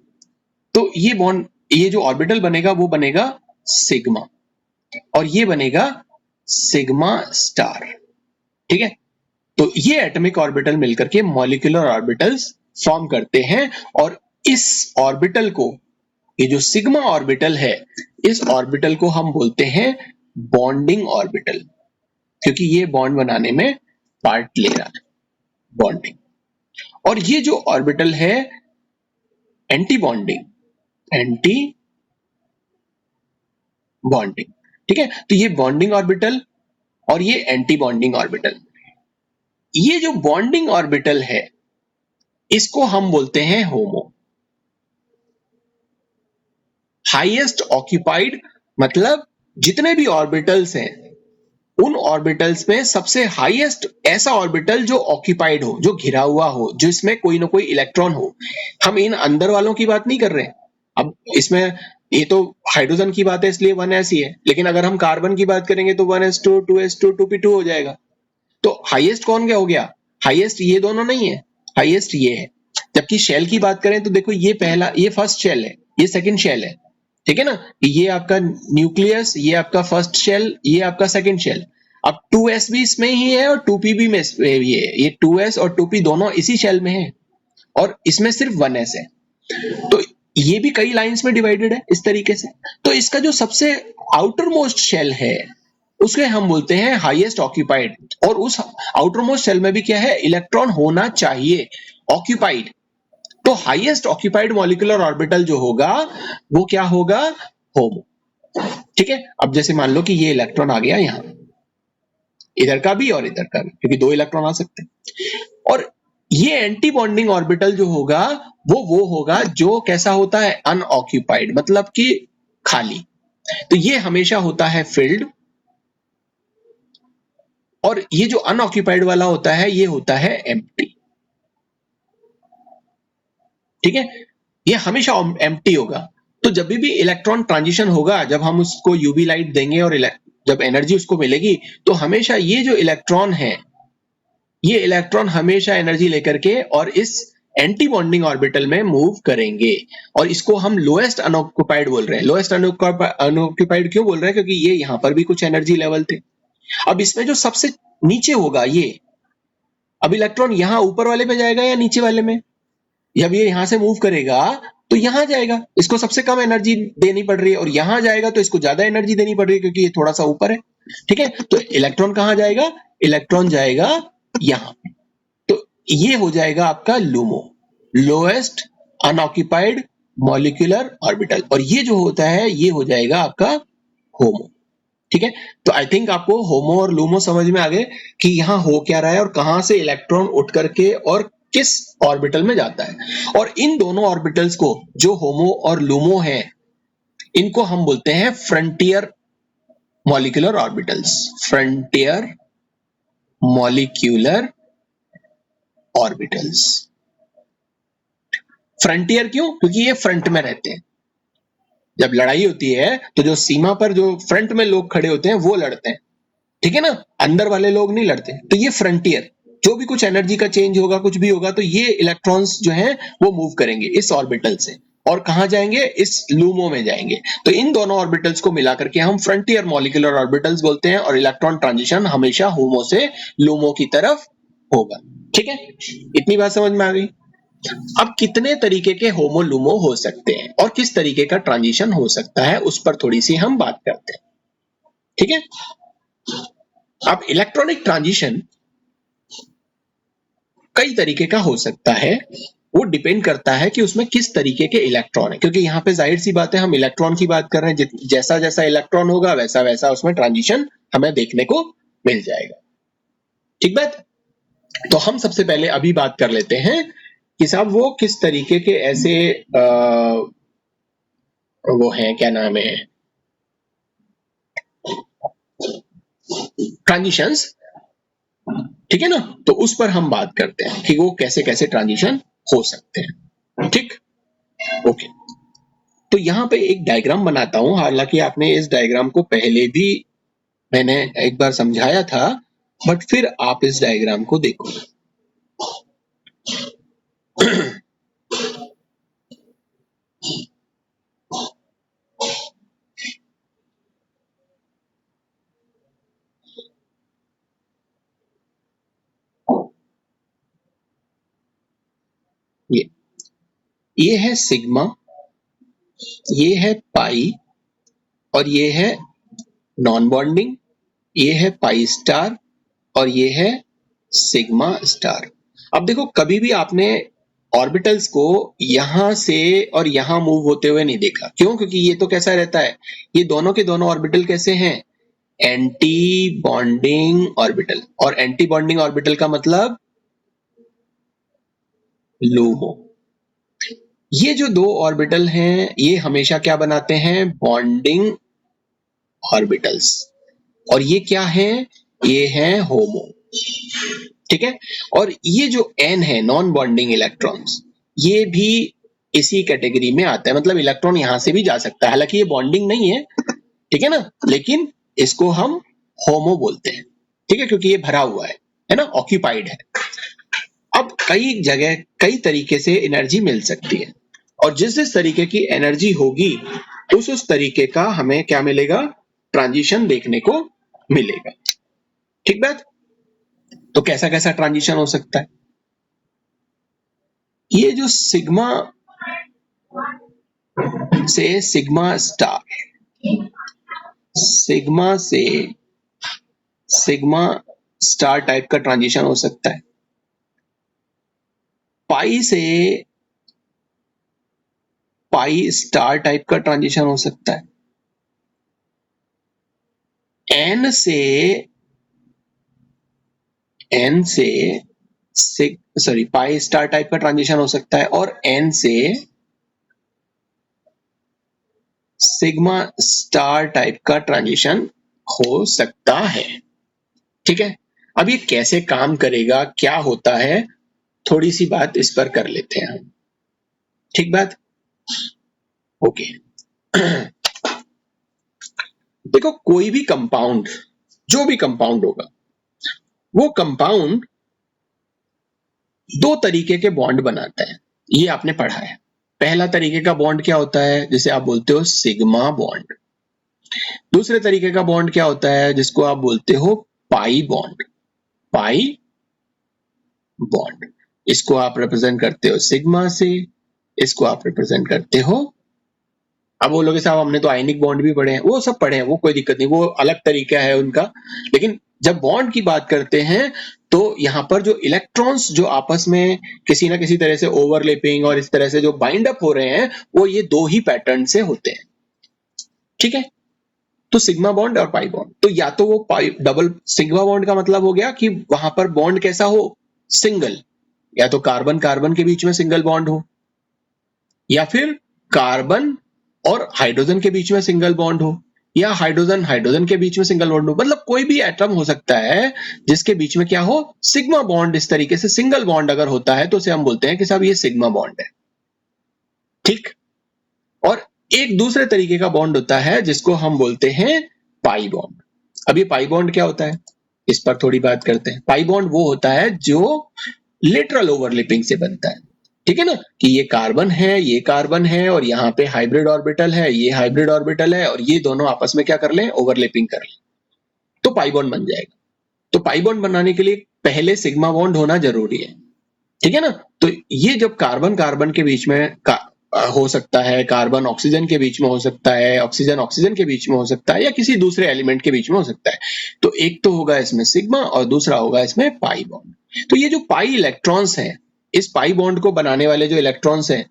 तो ये बॉन्ड, ये जो ऑर्बिटल बनेगा वो बनेगा सिग्मा, और ये बनेगा सिग्मा स्टार, ठीक है। तो ये एटॉमिक ऑर्बिटल मिलकर के मॉलिक्यूलर ऑर्बिटल्स फॉर्म करते हैं, और इस ऑर्बिटल को, ये जो सिग्मा ऑर्बिटल है, इस ऑर्बिटल को हम बोलते हैं बॉन्डिंग ऑर्बिटल, क्योंकि ये बॉन्ड बनाने में पार्ट ले रहा है, बॉन्डिंग। और ये जो ऑर्बिटल है एंटी बॉन्डिंग, एंटी बॉन्डिंग, ठीक है। तो ये बॉन्डिंग ऑर्बिटल और ये एंटी बॉन्डिंग ऑर्बिटल। ये जो बॉन्डिंग ऑर्बिटल है इसको हम बोलते हैं होमो। हाईएस्ट ऑक्यूपाइड मतलब जितने भी ऑर्बिटल्स हैं उन ऑर्बिटल्स में सबसे हाईएस्ट ऐसा ऑर्बिटल जो ऑक्यूपाइड हो, जो घिरा हुआ हो, जिसमें कोई ना कोई इलेक्ट्रॉन हो। हम इन अंदर वालों की बात नहीं कर रहे हैं। अब इसमें ये तो हाइड्रोजन की बात है इसलिए 1s ही है, लेकिन अगर हम कार्बन की बात करेंगे तो 1s2 2s2 2p2 हो जाएगा। तो हाईएस्ट कौन क्या हो गया, हाईएस्ट ये दोनों नहीं है, हाईएस्ट ये है। जबकि शेल की बात करें तो देखो ये पहला, ये फर्स्ट शेल है, ये सेकंड शेल है, ठीक है ना। ये आपका न्यूक्लियस, ये आपका फर्स्ट शेल, ये आपका सेकंड शेल। अब 2s भी इसमें ही है और 2p भी में भी है, ये 2s और 2p दोनों इसी शेल में है, और इसमें सिर्फ 1s है। तो ये भी कई लाइंस में डिवाइडेड है इस तरीके से। तो इसका जो सबसे आउटर मोस्ट शेल है उसके हम बोलते हैं हाईएस्ट ऑक्यूपाइड, और उस आउटर मोस्ट शेल में भी क्या है, इलेक्ट्रॉन होना चाहिए, ऑक्यूपाइड। तो हाईएस्ट ऑक्यूपाइड मॉलिक्यूलर ऑर्बिटल जो होगा वो क्या होगा, होमो, ठीक है। अब जैसे मान लो कि ये इलेक्ट्रॉन आ गया यहां, इधर का भी और इधर का भी, क्योंकि 2 इलेक्ट्रॉन आ सकते हैं। और ये एंटी बॉन्डिंग ऑर्बिटल जो होगा वो होगा जो कैसा होता है, अनऑक्यूपाइड, मतलब कि खाली। तो ये हमेशा होता है फिल्ड, और ये जो अनऑक्यूपाइड वाला होता है ये होता है एम्प्टी, ठीक है। ये हमेशा एम्प्टी होगा। तो जब भी इलेक्ट्रॉन ट्रांजिशन होगा, जब हम उसको यूवी लाइट देंगे और जब एनर्जी उसको मिलेगी, तो हमेशा ये जो इलेक्ट्रॉन है, ये इलेक्ट्रॉन हमेशा एनर्जी लेकर के और इस एंटी बॉन्डिंग ऑर्बिटल में मूव करेंगे, और इसको हम लोएस्ट अनऑक्यूपाइड बोल रहे हैं। लोएस्ट अनऑक्यूपाइड क्यों बोल रहे हैं, क्योंकि ये यहां पर भी कुछ एनर्जी लेवल थे। अब इसमें जो सबसे नीचे होगा ये, अब इलेक्ट्रॉन यहां ऊपर वाले पे जाएगा या नीचे वाले में, जब ये यहां से मूव करेगा तो यहां जाएगा, इसको सबसे कम एनर्जी देनी पड़ रही है, और यहां जाएगा तो इसको ज्यादा एनर्जी देनी पड़ रही है क्योंकि ये थोड़ा सा ऊपर है, ठीक है। तो इलेक्ट्रॉन कहां जाएगा, इलेक्ट्रॉन जाएगा यहां। तो ये हो जाएगा आपका LUMO, lowest unoccupied molecular orbital, और ये जो होता है ये हो जाएगा आपका होमो, ठीक है। तो आई थिंक आपको होमो और लूमो समझ में आ गए कि यहां हो क्या रहा है और कहां से इलेक्ट्रॉन उठ करके और किस ऑर्बिटल में जाता है। और इन दोनों ऑर्बिटल्स को, जो होमो और लूमो है, इनको हम बोलते हैं frontier molecular orbitals, frontier molecular orbitals. Frontier क्यों, क्योंकि ये फ्रंट में रहते हैं। जब लड़ाई होती है तो जो सीमा पर जो फ्रंट में लोग खड़े होते हैं वो लड़ते हैं, ठीक है ना, अंदर वाले लोग नहीं लड़ते। तो ये फ्रंटियर, जो भी कुछ एनर्जी का चेंज होगा, कुछ भी होगा, तो ये इलेक्ट्रॉन्स जो हैं वो मूव करेंगे इस ऑर्बिटल से, और कहां जाएंगे, इस लूमो में जाएंगे। तो इन दोनों ऑर्बिटल्स को मिलाकर के हम फ्रंटियर मॉलिक्यूलर ऑर्बिटल्स बोलते हैं, और इलेक्ट्रॉन ट्रांजिशन हमेशा होमो से लूमो की तरफ होगा, ठीक है। इतनी बात समझ में आ गई। अब कितने तरीके के होमो लूमो हो सकते हैं और किस तरीके का ट्रांजिशन हो सकता है, उस पर थोड़ी सी हम बात करते हैं, ठीक है। अब इलेक्ट्रॉनिक ट्रांजिशन कई तरीके का हो सकता है, वो डिपेंड करता है कि उसमें किस तरीके के इलेक्ट्रॉन है, क्योंकि यहाँ पे जाहिर सी बात है हम इलेक्ट्रॉन की बात कर रहे हैं, जैसा जैसा इलेक्ट्रॉन होगा वैसा वैसा उसमें ट्रांजिशन हमें देखने को मिल जाएगा। ठीक बात। तो हम सबसे पहले अभी बात कर लेते हैं कि साहब वो किस तरीके के ऐसे वो हैं, क्या नाम है, ट्रांजिशंस। ठीक है ना, तो उस पर हम बात करते हैं कि वो कैसे कैसे ट्रांजिशन हो सकते हैं। ठीक, ओके। तो यहाँ पे एक डायग्राम बनाता हूं, हालांकि आपने इस डायग्राम को पहले भी मैंने एक बार समझाया था, बट फिर आप इस डायग्राम को देखो। ये है सिग्मा, ये है पाई, और ये है नॉन बॉन्डिंग, ये है पाई स्टार, और ये है सिग्मा स्टार। अब देखो, कभी भी आपने ऑर्बिटल्स को यहां से और यहां मूव होते हुए नहीं देखा। क्यों? क्योंकि ये तो कैसा रहता है, ये दोनों के दोनों ऑर्बिटल कैसे हैं, एंटी बॉन्डिंग ऑर्बिटल। और एंटी बॉन्डिंग ऑर्बिटल का मतलब लूमो। ये जो दो ऑर्बिटल हैं ये हमेशा क्या बनाते हैं, बॉन्डिंग ऑर्बिटल्स। और ये क्या है, ये है होमो। ठीक है। और ये जो n है, नॉन बॉन्डिंग इलेक्ट्रॉन्स, ये भी इसी कैटेगरी में आता है। मतलब इलेक्ट्रॉन यहां से भी जा सकता है, हालांकि ये बॉन्डिंग नहीं है, ठीक है ना, लेकिन इसको हम होमो बोलते हैं। ठीक है, क्योंकि ये भरा हुआ है ना, ऑक्यूपाइड है। अब कई जगह कई तरीके से एनर्जी मिल सकती है, और जिस जिस तरीके की एनर्जी होगी उस तरीके का हमें क्या मिलेगा, ट्रांजिशन देखने को मिलेगा। ठीक बात। तो कैसा कैसा ट्रांजिशन हो सकता है, ये जो सिग्मा से सिग्मा स्टार, सिग्मा से सिग्मा स्टार टाइप का ट्रांजिशन हो सकता है, पाई से पाई स्टार टाइप का ट्रांजिशन हो सकता है, एन से पाई स्टार टाइप का ट्रांजिशन हो सकता है, और एन से सिग्मा स्टार टाइप का ट्रांजिशन हो सकता है। ठीक है। अब ये कैसे काम करेगा, क्या होता है, थोड़ी सी बात इस पर कर लेते हैं हम। ठीक बात, ओके। देखो, कोई भी कंपाउंड, जो भी कंपाउंड होगा, वो कंपाउंड दो तरीके के बॉन्ड बनाता है, ये आपने पढ़ा है। पहला तरीके का बॉन्ड क्या होता है, जिसे आप बोलते हो सिग्मा बॉन्ड। दूसरे तरीके का बॉन्ड क्या होता है, जिसको आप बोलते हो पाई बॉन्ड। पाई बॉन्ड, इसको आप रिप्रेजेंट करते हो सिग्मा से, इसको आप रिप्रेजेंट करते हो। अब वो लोग साहब हमने तो आयनिक बॉन्ड भी पढ़े हैं, वो सब पढ़े हैं, वो कोई दिक्कत नहीं, वो अलग तरीका है उनका। लेकिन जब बॉन्ड की बात करते हैं तो यहाँ पर जो इलेक्ट्रॉन्स जो आपस में किसी ना किसी तरह से ओवरलैपिंग और इस तरह से जो बाइंड अप हो रहे हैं, वो ये दो ही पैटर्न से होते हैं। ठीक है। तो सिग्मा बॉन्ड और पाई बॉन्ड, तो या तो वो पाई डबल, सिग्मा बॉन्ड का मतलब हो गया कि वहां पर बॉन्ड कैसा हो, सिंगल, या तो कार्बन कार्बन के बीच में सिंगल बॉन्ड हो, या फिर कार्बन और हाइड्रोजन के बीच में सिंगल बॉन्ड हो, या हाइड्रोजन हाइड्रोजन के बीच में सिंगल बॉन्ड हो। मतलब कोई भी एटम हो सकता है जिसके बीच में क्या हो, सिग्मा बॉन्ड। इस तरीके से सिंगल बॉन्ड अगर होता है तो उसे हम बोलते हैं कि साहब ये सिग्मा बॉन्ड है। ठीक। और एक दूसरे तरीके का बॉन्ड होता है जिसको हम बोलते हैं पाई बॉन्ड। अब ये पाई बॉन्ड क्या होता है, इस पर थोड़ी बात करते हैं। पाई बॉन्ड वो होता है जो लेटरल ओवरलैपिंग से बनता है। ठीक है ना, कि ये कार्बन है, ये कार्बन है, और यहाँ पे हाइब्रिड ऑर्बिटल है, ये हाइब्रिड ऑर्बिटल है, और ये दोनों आपस में क्या कर लें, ओवरलैपिंग कर लें, तो पाई बॉन्ड बन जाएगा। तो पाई बॉन्ड बनाने के लिए पहले सिग्मा बॉन्ड होना जरूरी है। ठीक है ना। तो ये जब कार्बन कार्बन के बीच में हो सकता है, कार्बन ऑक्सीजन के बीच में हो सकता है, ऑक्सीजन ऑक्सीजन के बीच में हो सकता है, या किसी दूसरे एलिमेंट के बीच में हो सकता है। तो एक तो होगा इसमें सिग्मा और दूसरा होगा इसमें पाई बॉन्ड। तो ये जो पाई इलेक्ट्रॉन्स हैं, इस पाई बॉन्ड को बनाने वाले जो इलेक्ट्रॉन्स हैं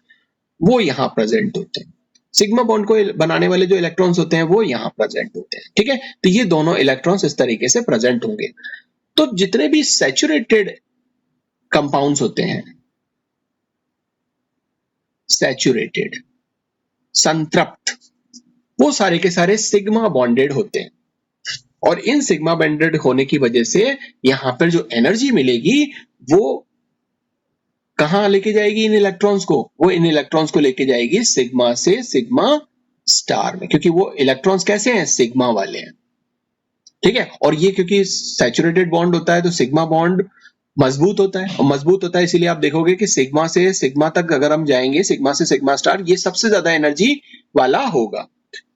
वो यहाँ प्रेजेंट होते हैं। सिग्मा बॉन्ड को बनाने वाले जो इलेक्ट्रॉन्स होते हैं वो यहाँ प्रेजेंट होते हैं। ठीक है, तो ये दोनों इलेक्ट्रॉन्स इस तरीके से प्रेजेंट होंगे। तो जितने भी सैचुरेटेड कंपाउंड्स होते हैं, सैचुरेटेड, संतृप्त, वो सारे के सारे सिग्मा बॉन्डेड होते हैं। और इन सिग्मा बॉन्डेड होने की वजह से यहां पर जो एनर्जी मिलेगी वो कहां लेके जाएगी इन इलेक्ट्रॉन्स को? वो इन इलेक्ट्रॉन्स को लेके जाएगी सिग्मा से सिग्मा स्टार में, क्योंकि वो इलेक्ट्रॉन्स कैसे हैं? सिग्मा वाले हैं। ठीक है, और ये क्योंकि सैचुरेटेड बॉन्ड होता है तो सिग्मा बॉन्ड मजबूत होता है, और मजबूत होता है इसीलिए आप देखोगे कि सिग्मा से सिग्मा तक अगर हम जाएंगे, सिग्मा से सिग्मा स्टार, ये सबसे ज्यादा एनर्जी वाला होगा।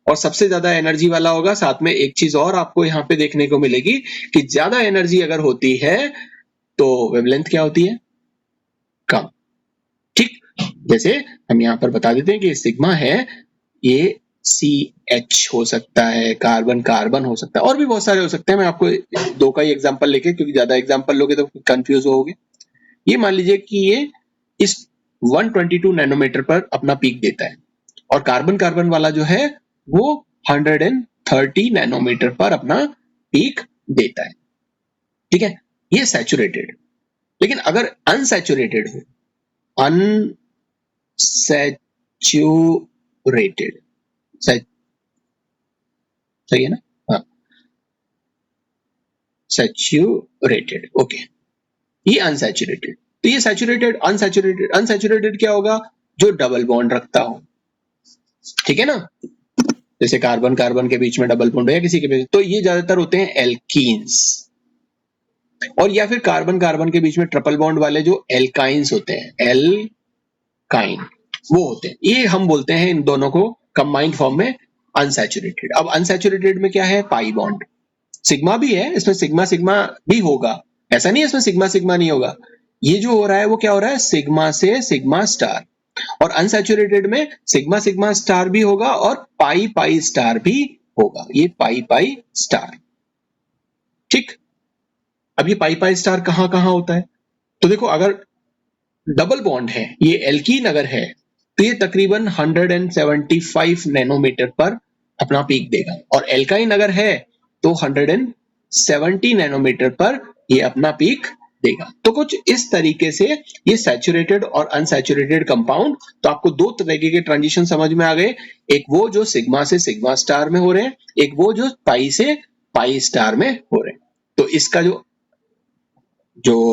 और सबसे ज्यादा एनर्जी वाला होगा, साथ में एक चीज और आपको यहाँ पे देखने को मिलेगी कि ज्यादा एनर्जी अगर होती है तो वेवलेंथ क्या होती है? कम। ठीक, जैसे हम यहाँ पर बता देते हैं कि सिग्मा है, ये CH हो सकता है, कार्बन कार्बन हो सकता है, और भी बहुत सारे हो सकते हैं। मैं आपको दो का ही एग्जांपल लेके, क्योंकि ज्यादा एग्जांपल लोगे तो कंफ्यूज होगे। ये मान लीजिए कि ये इस 122 नैनोमीटर पर अपना पीक देता है, और कार्बन कार्बन वाला जो है वो 130 नैनोमीटर पर अपना पीक देता है। ठीक है, ये सैचुरेटेड। लेकिन अगर अनसैचुरेटेड हो, अनसैचुरेटेड, सही है ना? हाँ, सैचुरेटेड, ओके, ये अनसैचुरेटेड। तो ये सैचुरेटेड, अनसैचुरेटेड, अनसैचुरेटेड क्या होगा? जो डबल बॉन्ड रखता हो। ठीक है ना, जैसे कार्बन कार्बन के बीच में डबल बॉन्ड हो या किसी के बीच, तो ये ज्यादातर होते हैं एल्कीन्स, और या फिर कार्बन कार्बन के बीच में ट्रिपल बॉन्ड वाले जो एल्काइंस होते हैं, एल्काइन, वो होते हैं। ये हम बोलते हैं इन दोनों को कंबाइंड फॉर्म में अनसैचुरेटेड। अब अनसैचुरेटेड में क्या है? Pi bond. सिग्मा भी है इसमें, सिग्मा सिग्मा भी होगा, ऐसा नहीं है इसमें सिग्मा सिग्मा नहीं होगा। ये जो हो रहा है वो क्या हो रहा है? सिग्मा से सिग्मा स्टार। और अनसैचुरेटेड में सिग्मा सिग्मा स्टार भी होगा और पाई पाई स्टार भी होगा, ये पाई पाई स्टार। ठीक, अब ये पाई पाई स्टार कहां कहां होता है? तो देखो, अगर डबल बॉन्ड है, ये एल्कीन अगर है, तो ये तकरीबन 175 नैनोमीटर पर अपना पीक देगा, और एल्काइन अगर है तो 170 नैनोमीटर पर ये अपना पीक देगा। तो कुछ इस तरीके से ये सैचुरेटेड और अनसैचुरेटेड कंपाउंड, तो आपको दो तरीके के ट्रांजिशन समझ में आ गए। एक वो जो सिग्मा से सिग्मा स्टार में हो रहे हैं, एक वो जो पाई से पाई स्टार में हो रहे हैं। तो इसका जो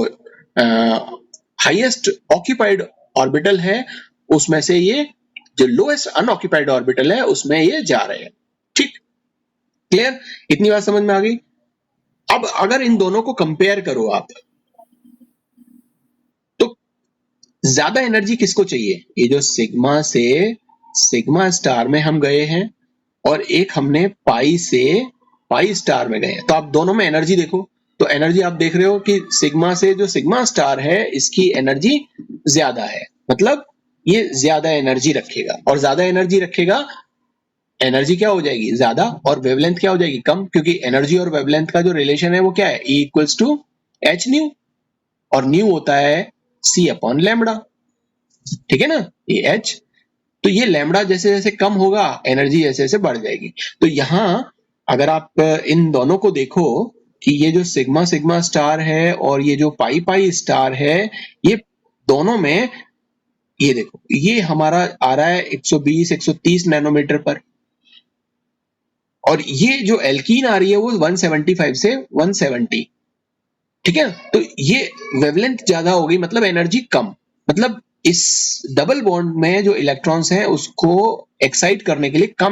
हाईएस्ट ऑक्यूपाइड ऑर्बिटल है उसमें से ये जो लोएस्ट अनऑक्यूपाइड ऑर्बिटल है उसमें ये जा रहे हैं। ठीक, क्लियर? इतनी बात समझ में आ गई। अब अगर इन दोनों को कंपेयर करो आप, तो ज्यादा एनर्जी किसको चाहिए? ये जो सिग्मा से सिग्मा स्टार में हम गए हैं और एक हमने पाई से पाई स्टार में गए हैं, तो आप दोनों में एनर्जी देखो। तो एनर्जी आप देख रहे हो कि सिग्मा से जो सिग्मा स्टार है इसकी एनर्जी ज्यादा है, मतलब ये ज्यादा एनर्जी रखेगा, और ज्यादा एनर्जी रखेगा, एनर्जी क्या हो जाएगी? ज्यादा, और वेवलेंथ क्या हो जाएगी? कम, क्योंकि एनर्जी और वेवलेंथ का जो रिलेशन है वो क्या है? E equals to H nu, और न्यू होता है C अपॉन लैम्बडा। ठीक है ना, ये H, तो ये लैम्बडा जैसे जैसे कम होगा एनर्जी जैसे जैसे बढ़ जाएगी। तो यहां अगर आप इन दोनों को देखो कि ये जो सिग्मा सिग्मा स्टार है और ये जो पाई पाई स्टार है, ये दोनों में, ये देखो, ये हमारा आ रहा है 120 130 नैनोमीटर पर, और ये जो एल्कीन आ रही है वो 175 से 170। ठीक है, तो ये वेवलेंथ ज्यादा हो गई, मतलब एनर्जी कम, मतलब इस डबल बॉन्ड में जो इलेक्ट्रॉन्स हैं उसको एक्साइट करने के लिए कम